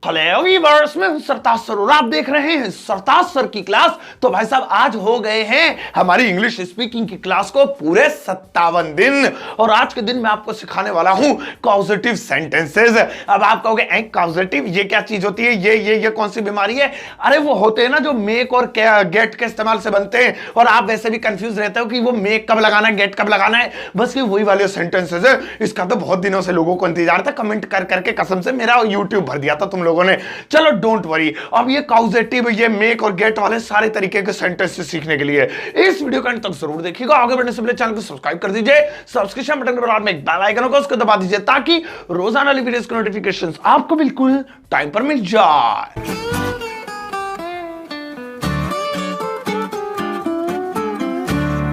Hello viewers, मैं हूं सरताज sir और आप देख रहे हैं सरताज सर की क्लास। तो भाई साहब आज हो गए हैं हमारी इंग्लिश स्पीकिंग की क्लास को पूरे 57 दिन और आज के दिन मैं आपको सिखाने वाला हूं कॉजेटिव सेंटेंसेस। अब आप कहोगे कॉजेटिव ये क्या चीज होती है, ये कौन सी बीमारी है? अरे वो होते हैं ना जो मेक और गेट के इस्तेमाल से बनते हैं और आप वैसे भी कंफ्यूज रहते हो कि वो मेक कब लगाना है, गेट कब लगाना है। बस ये वही वाले सेंटेंसेस है। इसका तो बहुत दिनों से लोगों को इंतजार था, कमेंट कर करके कसम से मेरा यूट्यूब भर दिया था तुम लोगों ने। चलो डोंट वरी, अब ये कॉजेटिव, ये मेक और गेट वाले सारे तरीके के सेंटेंसेस सीखने के लिए इस वीडियो का अंत तक जरूर देखिएगा। आगे बढ़ने से पहले चैनल को सब्सक्राइब कर दीजिए, सब्सक्रिप्शन बटन के बाद में एक बेल आइकन को उसको दबा दीजिए ताकि रोजाना वाली वीडियोस के नोटिफिकेशंस आपको बिल्कुल टाइम पर मिल जाए।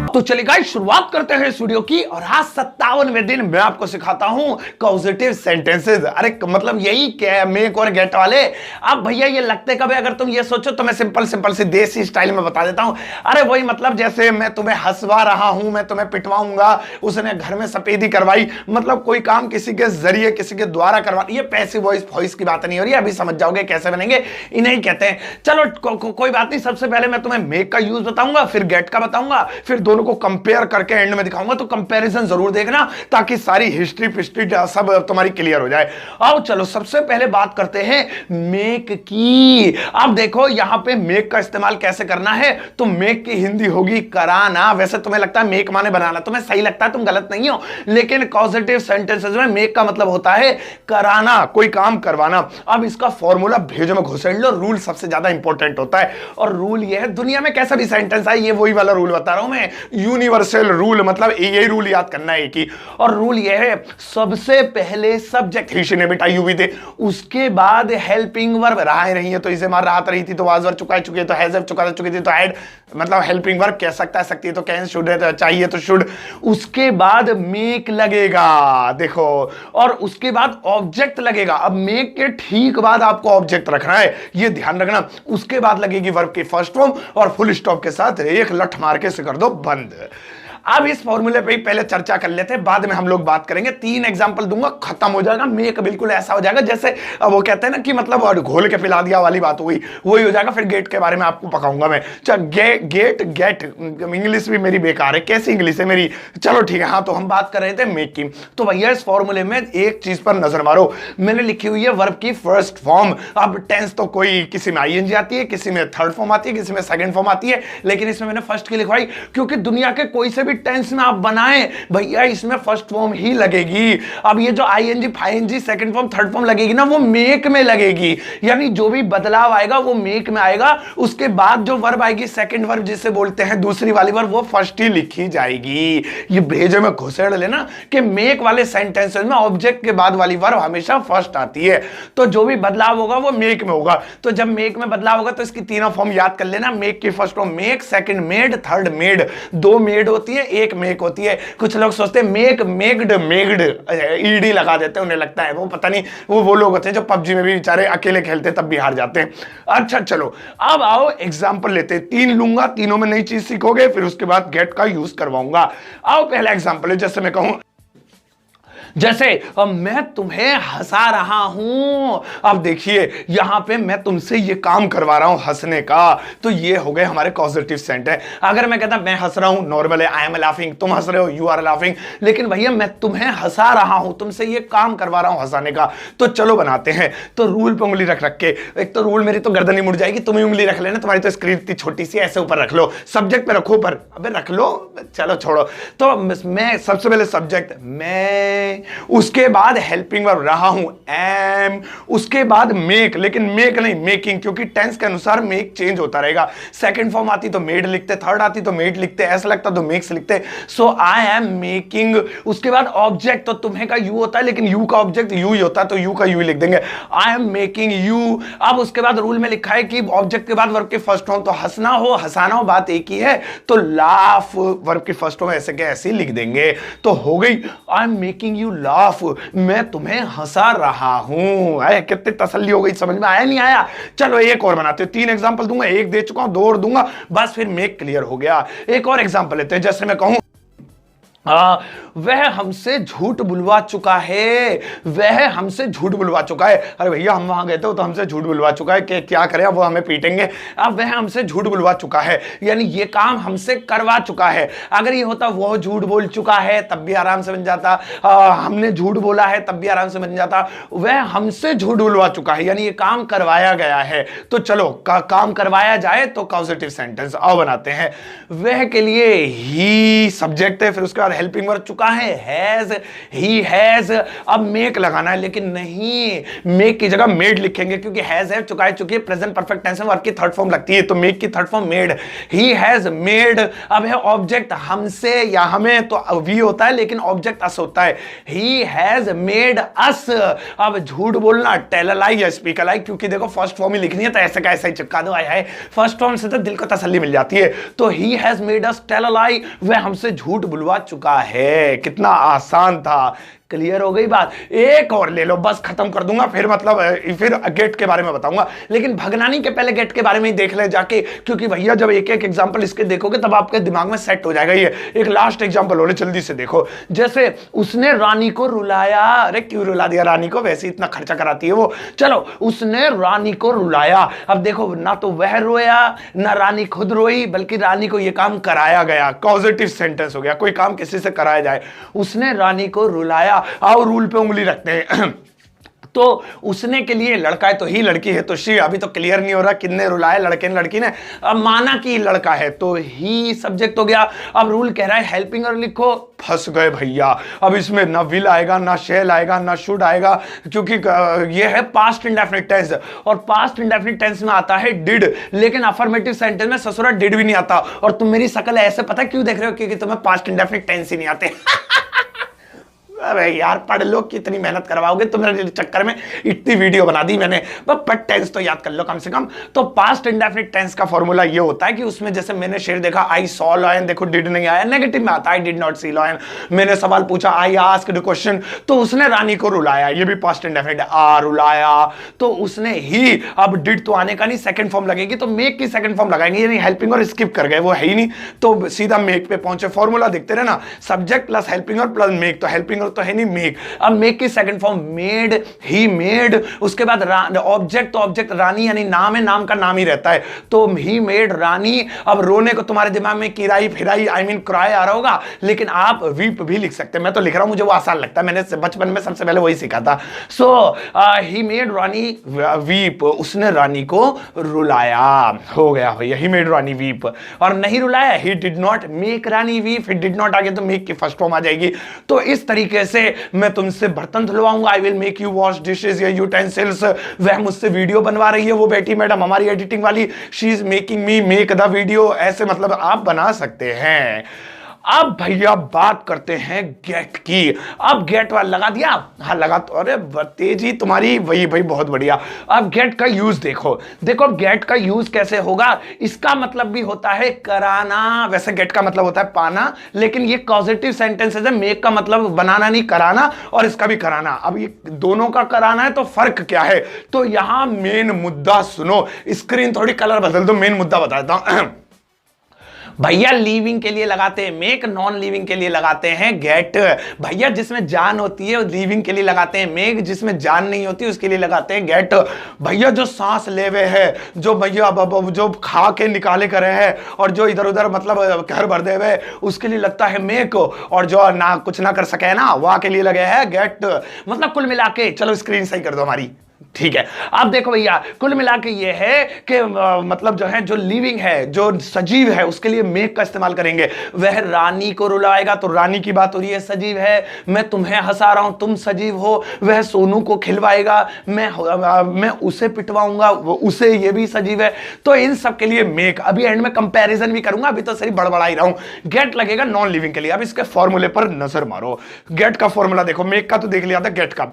तो चलिए गाइस शुरुआत करते हैं इस वीडियो की और आज 57वें दिन मैं आपको सिखाता हूं कॉजेटिव सेंटेंसेस। अरे मतलब यही क्या मेक और गेट वाले। अब भैया ये लगते कब है? अगर तुम ये सोचो तो मैं सिंपल सी देसी स्टाइल में बता देता हूं। अरे वही मतलब जैसे मैं तुम्हें हंसवा रहा हूं, मैं तुम्हें पिटवाऊंगा, उसने घर में सफेदी करवाई, मतलब कोई काम किसी के जरिए किसी के द्वारा करवा। ये पैसिव वॉइस की बात नहीं हो रही, अभी समझ जाओगे कैसे बनेंगे, इन्हें कहते हैं। चलो कोई बात नहीं, सबसे पहले मैं तुम्हें मेक का यूज बताऊंगा, फिर गेट का बताऊंगा, फिर दोनों को कंपेयर करके एंड में दिखाऊंगा। तो कंपैरिजन जरूर देखना ताकि सारी हिस्ट्री पिस्ट्री सब तुम्हारी क्लियर हो जाए। अब चलो सबसे पहले बात करते हैं मेक की। अब देखो यहां पे मेक का इस्तेमाल कैसे करना है। तो मेक की हिंदी होगी कराना। वैसे तुम्हें लगता है मेक माने बनाना, तुम्हें सही लगता है, तुम गलत नहीं हो, लेकिन पॉजिटिव सेंटेंसेस में मेक का मतलब होता है कराना, कोई काम करवाना। अब इसका फॉर्मूला भेजो में घुसेड़ लो। रूल सबसे ज्यादा इंपॉर्टेंट होता है और रूल यह है, दुनिया में कैसा भी सेंटेंस है, ये वही वाला रूल बता रहा हूं मैं, यूनिवर्सल रूल, मतलब यही रूल याद करना है एक ही। और रूल यह है, सबसे पहले सब्जेक्ट ही ने बेटा यू भी थे, उसके बाद हेल्पिंग वर्ब। रहा रही है तो इसे मार, राहत रही थी तो वाज वर्ब, चुका चुकी है तो हैज चुका चुकी थी तो हैड, मतलब हेल्पिंग वर्ब कह सकता है, सकती है तो कैन, शुड है तो चाहिए तो शुड। उसके बाद मेक लगेगा देखो, और उसके बाद ऑब्जेक्ट लगेगा। अब मेक के ठीक बाद आपको ऑब्जेक्ट रखना है, ये ध्यान रखना। उसके बाद लगेगी वर्ब की फर्स्ट फॉर्म और फुल स्टॉप के साथ एक लठ मार के से कर दो बंद। अब इस फॉर्मूले पे ही पहले चर्चा कर लेते हैं, बाद में हम लोग बात करेंगे। 3 एग्जांपल दूंगा, खत्म हो जाएगा। मेक बिल्कुल ऐसा हो जाएगा जैसे वो कहते हैं ना कि मतलब घोल के पिला दिया वाली बात हुई, वही हो जाएगा। फिर गेट के बारे में आपको पकाऊंगा मैं। चल गेट इंग्लिश भी मेरी बेकार है, कैसी इंग्लिश है मेरी। चलो ठीक है, हाँ तो हम बात कर रहे थे मेक की। तो भैया इस फॉर्मूले में एक चीज पर नजर मारो, मैंने लिखी हुई है वर्ब की फर्स्ट फॉर्म। अब टेंस तो कोई किसी में आईएनजी आती है, किसी में थर्ड फॉर्म आती है, किसी में सेकंड फॉर्म आती है, लेकिन इसमें मैंने फर्स्ट की लिखवाई क्योंकि दुनिया के कोई से भी टेंस में आप बनाएं भैया इसमें फर्स्ट फॉर्म ही लगेगी। अब ये जो आईएनजी फाइनजी सेकंड फॉर्म थर्ड फॉर्म लगेगी ना, वो मेक में लगेगी, यानी जो भी बदलाव आएगा वो मेक में आएगा। उसके बाद जो वर्ब आएगी सेकंड वर्ब जिसे बोलते हैं दूसरी वाली वर्ब, वो फर्स्ट ही लिखी जाएगी। ये भेजे में घुसेड़ लेना कि मेक वाले सेंटेंसेस में ऑब्जेक्ट के बाद वाली वर्ब हमेशा फर्स्ट आती है, तो जो भी बदलाव होगा वो मेक में होगा। तो जब मेक में बदलाव होगा तो इसकी तीनों फॉर्म याद कर लेना। मेक की first form make, second made, third made. 2 made होती है, एक मेक होती है। कुछ लोग सोचते हैं मेक, मेक्ड, मेक्ड, ईडी लगा देते हैं, उन्हें लगता है वो पता नहीं, वो लोग होते हैं जो पबजी में भी बेचारे अकेले खेलते हैं तब भी हार जाते हैं। अच्छा चलो अब आओ एग्जांपल लेते हैं। 3 लूंगा, तीनों में नई चीज सीखोगे, फिर उसके बाद गेट का यूज करवाऊंगा। आओ पहला एग्जांपल है, जैसे मैं कहूं जैसे मैं तुम्हें हंसा रहा हूं। अब देखिए यहां पे मैं तुमसे ये काम करवा रहा हूं हंसने का, तो ये हो गए हमारे पॉजिटिव सेंट है। अगर मैं कहता मैं हंस रहा हूं, नॉर्मल है, आई एम लाफिंग, तुम हंस रहे हो, यू आर लाफिंग, लेकिन भैया मैं तुम्हें हंसा रहा हूं, तुमसे ये काम करवा रहा हूं हंसाने का। तो चलो बनाते हैं। तो रूल पे उंगली रख रख के, एक तो रूल मेरी तो गर्दन ही मुड़ जाएगी, तुम ही उंगली रख लेना, तुम्हारी तो स्क्रीन इतनी छोटी सी, ऐसे ऊपर रख लो, सब्जेक्ट पे रखो ऊपर, अबे रख लो, चलो छोड़ो। तो मैं सबसे पहले सब्जेक्ट मैं, उसके बाद हेल्पिंग वर्ब रहा हूं एम, उसके बाद मेक, लेकिन मेक नहीं मेकिंग, क्योंकि टेंस के अनुसार मेक चेंज होता रहेगा। सेकंड फॉर्म आती तो मेड लिखते, थर्ड आती तो मेड लिखते, ऐसा लगता तो मेक्स लिखते। सो आई एम मेकिंग। उसके बाद ऑब्जेक्ट, तो तुम्हें का यू होता है लेकिन यू का ऑब्जेक्ट यू ही होता है, तो यू का यू ही लिख देंगे, आई एम मेकिंग यू। अब उसके बाद रूल में लिखा है कि ऑब्जेक्ट के बाद वर्ब के फर्स्ट फॉर्म, तो हंसना हो हंसाना हो बात एक ही है, तो लाफ वर्ब की फर्स्ट फॉर्म ऐसे के ऐसे लिख देंगे। तो हो गई I am making you laugh, मैं तुम्हें हंसा रहा हूं। कितनी तसल्ली हो गई, समझ में आया नहीं आया? चलो एक और बनाते हैं। 3 एग्जांपल दूंगा, एक दे चुका हूं, 2 और दूंगा, बस फिर मेक क्लियर हो गया। एक और एग्जांपल लेते हैं, जैसे मैं कहूं वह हमसे झूठ बुलवा चुका है, वह हमसे झूठ बुलवा चुका है। अरे भैया हम वहां गए थे तो हमसे झूठ बुलवा चुका है कि क्या करें, अब वो हमें पीटेंगे। अब वह हमसे झूठ बुलवा चुका है यानी ये काम हमसे करवा चुका है। अगर ये होता वो झूठ बोल चुका है तब भी आराम से बन जाता, हमने झूठ बोला है तब भी आराम से बन जाता। वह हमसे झूठ बुलवा चुका है यानी ये काम करवाया गया है। तो चलो काम करवाया जाए तो कॉजेटिव सेंटेंस आओ बनाते हैं। वह के लिए ही सब्जेक्ट है, फिर उसके बाद हेल्पिंग वर्ब चुका है हैज, ही हैज। अब मेक लगाना है लेकिन नहीं, मेक की जगह मेड लिखेंगे क्योंकि हैज है चुका है, चुकी है प्रेजेंट परफेक्ट टेंस में वर्ब की थर्ड फॉर्म लगती है तो मेक की third form made. He has made. अब है ऑब्जेक्ट हमसे या हमें तो वी होता है लेकिन ऑब्जेक्ट अस होता है। ही हैज मेड अस। अब झूठ बोलना टेल अ लाई या स्पीक अ लाई, क्योंकि देखो फर्स्ट फॉर्म ही लिखनी है तो ऐसे का ऐसा ही चिपका दो। आया है फर्स्ट फॉर्म से तो दिल को तसल्ली मिल जाती है। तो he has made us tell a lie, वह हमसे झूठ बुलवा चुका है। कितना आसान था। क्लियर हो गई बात। एक और ले लो बस खत्म कर दूंगा, फिर मतलब फिर गेट के बारे में बताऊंगा, लेकिन भगनानी के पहले गेट के बारे में ही देख ले जाके, क्योंकि भैया जब एक एक एग्जांपल इसके देखोगे तब आपके दिमाग में सेट हो जाएगा। ये एक लास्ट एग्जांपल हो, जल्दी से देखो। जैसे उसने रानी को रुलाया। अरे क्यों रुला दिया रानी को, वैसे इतना खर्चा कराती है वो। चलो उसने रानी को रुलाया। अब देखो ना तो वह रोया ना रानी खुद रोई, बल्कि रानी को यह काम कराया गया। कॉजेटिव सेंटेंस हो गया, कोई काम किसी से कराया जाए। उसने रानी को रुलाया। आओ रूल पे उंगली रखते हैं। तो उसने के लिए लड़का है तो ही, लड़की है तो शी। अभी तो क्लियर नहीं हो रहा किन्ने रुलाया, लड़के ने लड़की ने। अब माना कि लड़का है तो ही सब्जेक्ट हो गया। अब रूल कह रहा है हेल्पिंग और लिखो, फंस गए भैया। अब इसमें ना विल आएगा ना शैल आएगा ना शुड आएगा, क्योंकि ये है पास्ट इंडेफिनिट टेंस और पास्ट इंडेफिनिट टेंस में आता है डिड, लेकिन अफर्मेटिव सेंटेंस में ससुरा डिड भी नहीं आता। और तुम मेरी शकल ऐसे पता क्यों देख रहे हो, क्योंकि तुम्हें पास्ट इंडेफिनिट टेंस ही नहीं आते। अरे यार पढ़ लो, कितनी मेहनत करवाओगे तुम्हारे चक्कर में, इतनी वीडियो बना दी मैंने। बट टेंस तो याद कर लो कम से कम। तो पास्ट इंडेफिनिट टेंस का फॉर्मूला ये होता है कि उसमें जैसे मैंने शेर देखा आई सॉ लॉयन, देखो डिड नहीं आया, नेगेटिव में आता है I did not see lion. मैंने सवाल पूछा आई आस्क्ड क्वेश्चन, तो उसने रानी को रुलाया, ये भी पास्ट इंडेफिनिट आ रुलाया। तो उसने ही, अब डिड तो आने का नहीं, सेकंड फॉर्म लगेगी तो मेक की सेकंड फॉर्म लगाएंगे, यानी हेल्पिंग और स्किप कर गए, वो है ही नहीं तो सीधा मेक पे पहुंचे। फॉर्मूला देखते रहे ना, सब्जेक्ट प्लस हेल्पिंग और प्लस मेक, तो हेल्पिंग और तो है नहीं मेक। अब मेक की second form made, he made. उसके बाद ऑब्जेक्ट, तो ऑब्जेक्ट रानी यानी नाम है, नाम का नाम ही रहता है तो ही मेड रानी। अब रोने को तुम्हारे दिमाग में किराई फिराई आई मीन क्राई आ रहा होगा, लेकिन आप वीप भी लिख सकते हैं। मैं तो लिख रहा हूं, मुझे वो आसान लगता है, मैंने बचपन में सबसे पहले वही सीखा था। सो ही मेड रानी वीप, उसने रानी को रुलाया। हो गया भैया, ही मेड रानी वीप। और नहीं रुलाया, he did not make Rani weep, he did not आगे तो मेक की फर्स्ट फॉर्म आ जाएगी। तो इस तरीके से मैं तुमसे बर्तन धुलवाऊंगा, I will make you wash dishes या यूटेंसिल्स। वह मुझसे वीडियो बनवा रही है, वो बेटी मैडम हमारी एडिटिंग वाली, she is making me make the video. ऐसे मतलब आप बना सकते हैं। अब भैया बात करते हैं गेट की। अब गेट वाला लगा दिया, हाँ लगा तो, अरे तेजी तुम्हारी, वही भाई बहुत बढ़िया। अब गेट का यूज देखो, देखो गेट का यूज कैसे होगा। इसका मतलब भी होता है कराना, वैसे गेट का मतलब होता है पाना, लेकिन ये पॉजिटिव सेंटेंसेस है। मेक का मतलब बनाना नहीं, कराना, और इसका भी कराना। अब ये दोनों का कराना है तो फर्क क्या है, तो यहां मेन मुद्दा सुनो। स्क्रीन थोड़ी कलर बदल दो, मेन मुद्दा बता देता हूं। भैया लिविंग के लिए लगाते हैं मेक, नॉन लिविंग के लिए लगाते हैं गेट। भैया जिसमें जान होती है लिविंग के लिए लगाते हैं मेक, जिसमें जान नहीं होती उसके लिए लगाते हैं गेट। भैया जो सांस ले हुए है, जो भैया जो खा के निकाले करे है, और जो इधर उधर मतलब घर भर दे हुए, उसके लिए लगता है मेक। और जो ना कुछ ना कर सके ना, वहां के लिए लगे है गेट। मतलब कुल मिला के, चलो स्क्रीन सही कर दो हमारी, ठीक है। अब देखो भैया कुल मिला के ये है कि मतलब जो है, जो लिविंग है, जो सजीव है, उसके लिए मेक का इस्तेमाल करेंगे। वह रानी को रुलाएगा तो रानी की बात हो रही है, सजीव है। मैं तुम्हें हंसा रहा हूं, तुम सजीव हो। वह सोनू को खिलवाएगा, मैं उसे पिटवाऊंगा, उसे, ये भी सजीव है। तो इन सब के लिए मेक। अभी एंड में कंपैरिजन भी करूंगा, अभी तो सिर्फ बड़बड़ा ही रहा हूं। गेट लगेगा नॉन लिविंग के लिए। अब इसके फॉर्मूले पर नजर मारो। गेट का फॉर्मूला देखो, मेक का तो देख लिया था, गेट का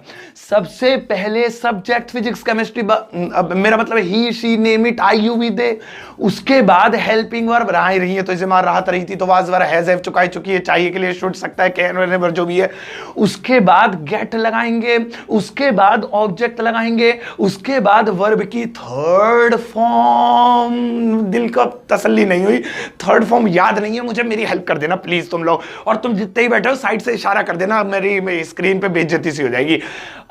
सबसे पहले सब्जेक्ट फिजिक्स केमिस्ट्री, मेरा मतलब he she name it I you we they. उसके बाद हेल्पिंग वर्ब रहा ही रही है तो इसे मार राहत रही थी तो वाज वर हैज हैव चुकाई चुकी है, चाहिए के लिए शुड सकता है, कैन व्हेनेवर जो भी है। उसके बाद गेट लगाएंगे, उसके बाद ऑब्जेक्ट लगाएंगे, उसके बाद वर्ब की थर्ड फॉर्म। दिल को तसल्ली नहीं हुई, थर्ड फॉर्म याद नहीं है मुझे, मेरी हेल्प कर देना प्लीज तुम लोग, और तुम जितने ही बैठे हो साइड से इशारा कर देना, मेरी स्क्रीन पे बेइज्जती सी हो जाएगी।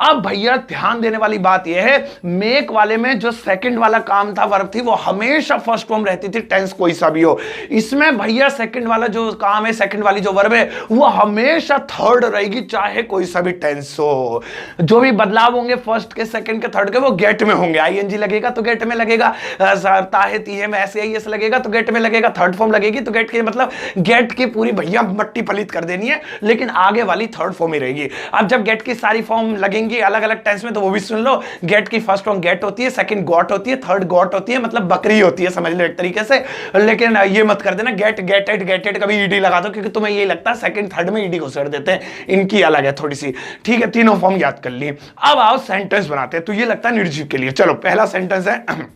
अब भैया ध्यान देने वाली बात यह है, मेक वाले में जो सेकंड वाला काम था वर्ब थी वो हमेशा फर्स्ट फॉर्म रहती थी, टेंस कोई सा भी हो। इसमें भैया सेकंड वाला जो काम है, सेकंड वाली जो वर्ब है वो हमेशा थर्ड रहेगी, चाहे कोई सा भी टेंस हो। जो भी बदलाव होंगे फर्स्ट के, सेकंड के, थर्ड के वो गेट में होंगे। आईएनजी लगेगा तो गेट में लगेगा, ताहे तीहे में ऐसे ही ऐसे लगेगा तो गेट में लगेगा, थर्ड फॉर्म लगेगी तो गेट के, मतलब गेट की पूरी भैया मट्टी पलीत कर देनी है, लेकिन आगे वाली थर्ड फॉर्म ही रहेगी। अब जब गेट की सारी फॉर्म लगेंगी अलग अलग टेंस में तो वो भी सुन लो, गेट की फर्स्ट फॉर्म गेट होती है, सेकंड गॉट होती है, थर्ड गॉट होती है, मतलब बकरी होती है, समझ लो एक तरीके से। लेकिन ये मत कर देना गेट गेटेड गेटेड कभी ईडी लगा दो, क्योंकि तुम्हें ये लगता है सेकंड थर्ड में ईडी घुसेड़ देते हैं, इनकी अलग है थोड़ी सी। ठीक है, तीनों फॉर्म याद कर लिए। अब आओ सेंटेंस बनाते हैं, तो ये लगता है निर्जीव के लिए। चलो पहला सेंटेंस है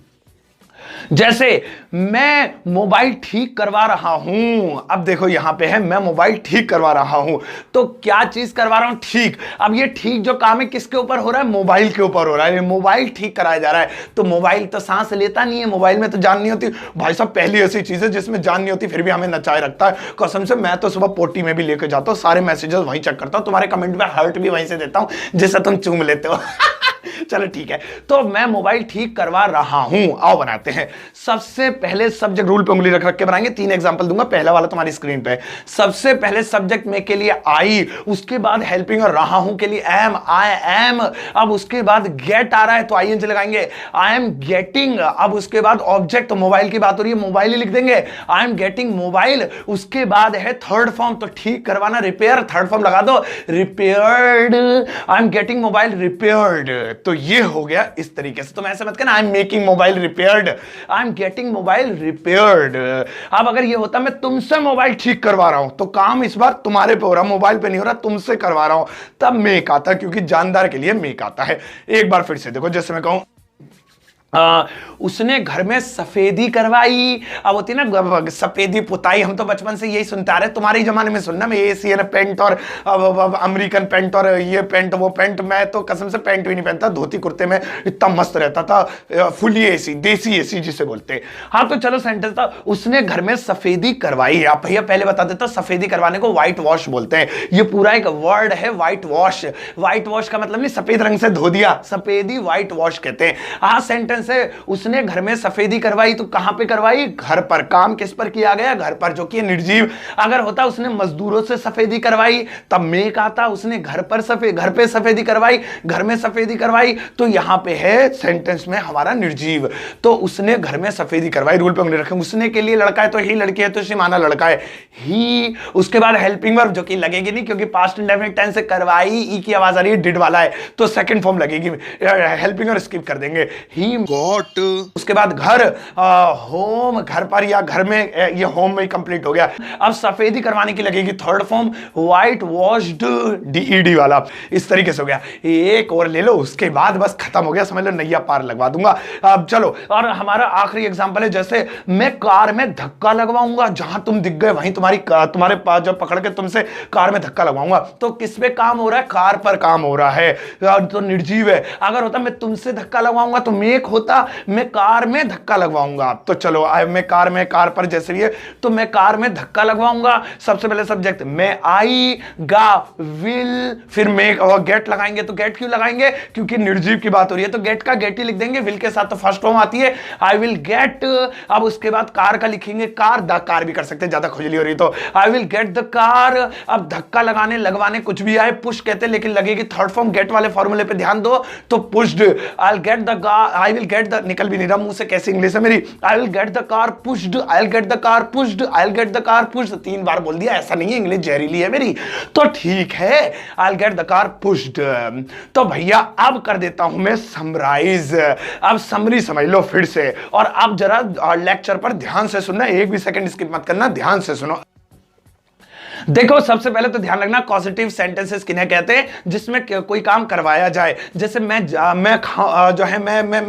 जैसे मैं मोबाइल ठीक करवा रहा हूं। अब देखो यहां पे है मैं मोबाइल ठीक करवा रहा हूं, तो क्या चीज करवा रहा हूं? ठीक। अब ये ठीक जो काम है किसके ऊपर हो रहा है? मोबाइल के ऊपर हो रहा है, मोबाइल ठीक कराया जा रहा है। तो मोबाइल तो सांस लेता नहीं है, मोबाइल में तो जान नहीं होती भाई साहब, पहली ऐसी चीज है जिसमें जान नहीं होती फिर भी हमें नचाए रखता है। कसम से मैं तो सुबह पोटी में भी लेके जाता हूं, सारे मैसेजेस वहीं चेक करता हूं, तुम्हारे कमेंट में हार्ट भी वहीं से देता हूं जिससे तुम चूम लेते हो। चलो ठीक है, तो मैं मोबाइल ठीक करवा रहा हूं। आओ बनाते हैं। सबसे पहले सब्जेक्ट, रूल पे उंगली रख रख के बनाएंगे, 3 एग्जांपल दूंगा, पहला वाला तुम्हारी स्क्रीन पे। सबसे पहले सब्जेक्ट में के लिए आई, उसके बाद हेल्पिंग और रहा हूं के लिए एम, आई एम। अब उसके बाद गेट आ रहा है तो आईएनजी लगाएंगे, आई एम गेटिंग। अब उसके बाद ऑब्जेक्ट, तो मोबाइल की बात हो रही है, मोबाइल ही लिख देंगे, आई एम गेटिंग मोबाइल। उसके बाद है थर्ड फॉर्म, तो ठीक करवाना, रिपेयर, थर्ड फॉर्म लगा दो, repaired. I am getting mobile repaired. तो ये हो गया इस तरीके से। तुम ऐसे मत कहना I am making mobile repaired, I am getting mobile repaired. अब अगर ये होता मैं तुमसे मोबाइल ठीक करवा रहा हूं, तो काम इस बार तुम्हारे पे हो रहा, मोबाइल पे नहीं हो रहा, तुमसे करवा रहा हूं, तब मेक आता, क्योंकि जानदार के लिए मेक आता है। एक बार फिर से देखो, जैसे मैं कहूं उसने घर में सफेदी करवाई। अब होती है ना सफेदी पुताई, हम तो बचपन से यही सुनते आ रहे, तुम्हारे जमाने में सुनना, मैं एशियन पेंट और अमेरिकन पेंट और ये पेंट वो पेंट, मैं तो कसम से पेंट भी नहीं पहनता, धोती कुर्ते में इतना मस्त रहता था, फुली एसी, देसी एसी जिसे बोलते। हाँ तो चलो सेंटेंस था, उसने घर में सफेदी करवाई। आप भैया पहले बता देता, सफेदी करवाने को व्हाइट वॉश बोलते हैं, ये पूरा एक वर्ड है व्हाइट वॉश। व्हाइट वॉश का मतलब नहीं सफेद रंग से धो दिया, सफेदी व्हाइट वॉश कहते हैं। हाँ सेंटेंस है उसने घर में सफेदी करवाई, तो कहां पे करवाई? घर पर। काम किस पर किया गया? घर पर, जो कि निर्जीव। अगर होता उसने मजदूरों से सफेदी करवाई, तब मेक आता। उसने घर पे सफेदी करवाई, घर में सफेदी करवाई, तो यहां पे है सेंटेंस में हमारा निर्जीव। तो उसने घर में सफेदी करवाई, रूल पे उंगली रखें, उसने के लिए लड़का है तो ही, लड़की है तो शी, माना लड़का है ही। उसके बाद हेल्पिंग वर्ब, जो कि लगेगी नहीं क्योंकि पास्ट इंडेफिनिट टेंस से करवाई, ई की आवाज आ रही है, डिड वाला है, तो सेकंड फॉर्म लगेगी, हेल्पिंग और स्किप कर देंगे, ही गॉट। उसके बाद घर, होम, घर पर या घर में, ये होम में कंप्लीट हो गया। अब सफेदी करवाने की लगेगी थर्ड फॉर्म, व्हाइट वॉश्ड, डीईडी वाला, इस तरीके से हो गया। एक और ले लो, उसके बाद बस खत्म हो गया, समझ लो नैया पार लगवा दूंगा। अब चलो, और हमारा आखिरी एग्जांपल है, जैसे मैं कार में धक्का लगवाऊंगा, जहां तुम दिख गए वहीं तुम्हारे पास जब पकड़ के तुमसे कार में धक्का लगवाऊंगा, तो किस पे काम हो रहा है? कार पर काम हो रहा है, तो निर्जीव है। अगर होता मैं तुमसे धक्का लगवाऊंगा तो मेक होता, मैं कार में धक्का लगवाऊंगा। तो चलो मैं कार में, कार पर जैसे भी है, तो मैं कार में धक्का लगवाऊंगा। सबसे पहले सब्जेक्ट मैं आई गा विल, फिर मेक और गेट लगाएंगे। तो गेट क्यों लगाएंगे? क्योंकि निर्जीव की बात हो रही है, तो गेट का गेट ही लिख देंगे, विल के साथ तो फर्स्ट फॉर्म आती है, आई विल गेट। अब उसके बाद कार का लिखेंगे, कार, द कार भी कर सकते हैं, ज्यादा खुजली हो रही तो I will get the car. अब धक्का लगाने लगवाने कुछ भी आए, पुश कहते हैं, लेकिन लगेगी थर्ड फॉर्म, गेट वाले फॉर्मूले पे ध्यान दो, तो pushed. I get the car, I will get the, निकल भी नहीं रहा मुंह से, कैसी इंग्लिश है मेरी। I will get the car pushed, I will get the car pushed, I will get the car pushed, 3 बार बोल दिया, ऐसा नहीं है इंग्लिश जहरीली है मेरी, तो ठीक है, I will get the car pushed. तो भैया अब कर देता हूं मैं समराइज। अब समरी समझ लो फिर से, और अब जरा लेक्चर पर ध्यान से सुनना, एक भी सेकंड स्किप मत करना, ध्यान से सुनो। देखो सबसे पहले तो ध्यान रखना कॉजेटिव सेंटेंसेस किन्हें कहते हैं, जिसमें कोई काम करवाया जाए। जैसे मैं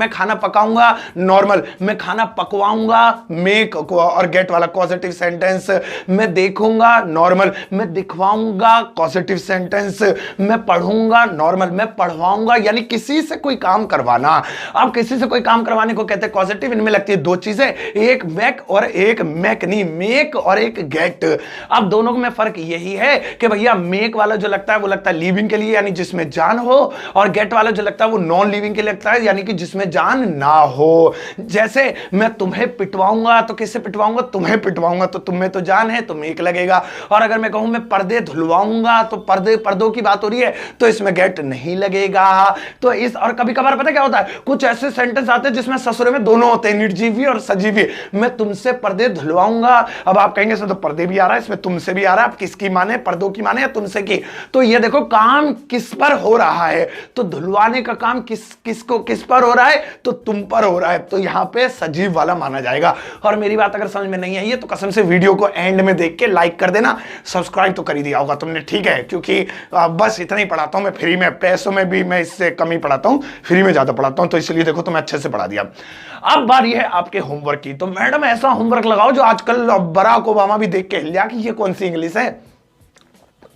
खाना पकाऊंगा, नॉर्मल। मैं खाना पकवाऊंगा, मेक और गेट वाला कॉजेटिव सेंटेंस। मैं देखूंगा, नॉर्मल। मैं दिखवाऊंगा, कॉजेटिव सेंटेंस। मैं पढ़ूंगा, नॉर्मल। मैं पढ़वाऊंगा, यानी किसी से कोई काम करवाना। अब किसी से कोई काम करवाने को कहते हैं कॉजेटिव। इनमें लगती है दो चीजें, एक मेक और एक मेक नहीं, मेक और एक गेट। अब दोनों में फर्क यही है कि भैया मेक वाला जो लगता है वो लगता है लिविंग के लिए, यानी जिसमें जान हो, और गेट वाला जो लगता है वो नॉन लिविंग के लिए लगता है, यानी कि जिसमें जान ना हो। जैसे मैं तुम्हें पिटवाऊंगा, तो किससे पिटवाऊंगा? तुम्हें पिटवाऊंगा, तो तुम्हें तो जान है तो मेक लगेगा। और अगर मैं कहूं मैं पर्दे धुलवाऊंगा, तो पर्दों की बात हो रही है, तो इसमें गेट नहीं लगेगा। तो इस और कभी कभार पता क्या होता है, कुछ ऐसे सेंटेंस आते हैं जिसमें ससुरे में दोनों होते हैं, निर्जीवी और सजीवी। मैं तुमसे पर्दे धुलवाऊंगा, अब आप कहेंगे इसमें तो पर्दे भी आ रहा है, इसमें तुमसे भी आ रहा है, आप किसकी माने, पर्दों की माने या तुमसे की? तो ये देखो काम किस पर हो रहा है, तो धुलवाने का काम किस पर हो रहा है, तो तुम पर हो रहा है, तो यहां पे सजीव वाला माना जाएगा। और मेरी बात अगर समझ में नहीं आई है तो कसम से वीडियो को एंड में देख के लाइक कर देना, सब्सक्राइब तो कर ही दिया होगा तुमने, ठीक है? क्योंकि बस इतना ही पढ़ाता हूं मैं फ्री में, पैसों में भी मैं इससे कम ही पढ़ाता हूं, फ्री में ज्यादा पढ़ाता हूं, तो इसलिए देखो तो मैं अच्छे से पढ़ा दिया। अब बारी है आपके होमवर्क की। तो मैडम ऐसा होमवर्क लगाओ जो आजकल बराक ओबामा भी देख के हिल गया कि ये कौन सी इंग्लिश है।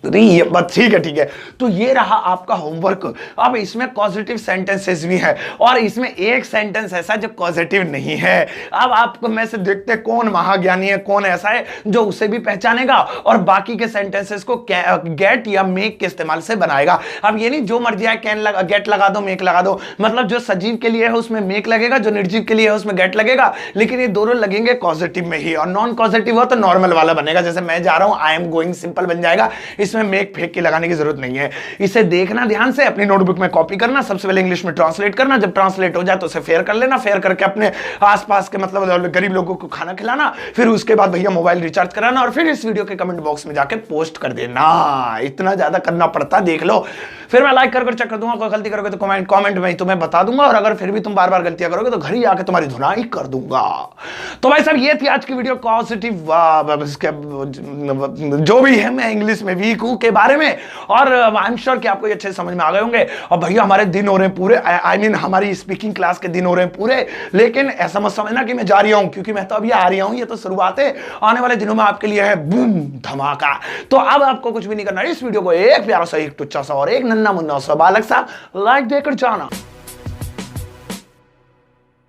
नहीं बस ठीक है। तो ये रहा आपका होमवर्क। अब इसमें पॉजिटिव सेंटेंसेस भी है, और इसमें एक सेंटेंस ऐसा जो पॉजिटिव नहीं है। अब आपको में से देखते कौन महाज्ञानी है, कौन ऐसा है जो उसे भी पहचानेगा और बाकी के सेंटेंसेस को गेट या मेक के इस्तेमाल से बनाएगा। अब ये नहीं जो मर्जी है गेट लगा दो, मेक लगा दो, मतलब जो सजीव के लिए है उसमें मेक लगेगा, जो निर्जीव के लिए है उसमें गेट लगेगा, लेकिन ये दोनों लगेंगे पॉजिटिव में ही। और नॉन पॉजिटिव हो तो नॉर्मल वाला बनेगा। जैसे मैं जा रहा हूं, आई एम गोइंग, सिंपल बन जाएगा, इसमें मेक फेक के लगाने की जरूरत नहीं है। इसे देखना ध्यान से, अपनी नोटबुक में कॉपी करना, सबसे पहले इंग्लिश में ट्रांसलेट करना, जब ट्रांसलेट हो जाए तो उसे फेयर कर लेना, फेयर करके अपने आसपास के मतलब गरीब लोगों को खाना खिलाना, फिर उसके बाद भैया मोबाइल रिचार्ज कराना, और फिर इस वीडियो के कमेंट बॉक्स में जाके पोस्ट कर देना। इतना ज्यादा करना पड़ता, देख लो। फिर मैं लाइक कर चेक कर दूंगा, कोई गलती करोगे तो कमेंट में तुम्हें बता दूंगा, और अगर फिर भी तुम बार बार गलतियां करोगे तो घर ही आके तुम्हारी धुनाई कर दूंगा। तो भाई साहब ये थी आज की वीडियो पॉजिटिव जो भी है, मैं इंग्लिश में वीक हूं के बारे में, और आई एम श्योर कि आपको ये अच्छे समझ में आ गए होंगे। और भैया हमारे दिन हो रहे हैं पूरे, आई मीन हमारी स्पीकिंग क्लास के दिन हो रहे हैं पूरे, लेकिन ऐसा मत समझना कि मैं जा रहा हूं, क्योंकि मैं तो अभी आ रहा हूं, ये तो शुरुआत है। आने वाले दिनों में आपके लिए है बूम धमाका। तो अब आपको कुछ भी नहीं करना, इस वीडियो को एक प्यारा सा, एक टुच्चा सा और एक नन्ना मुन्ना सा बालक सा लाइक देकर जाना।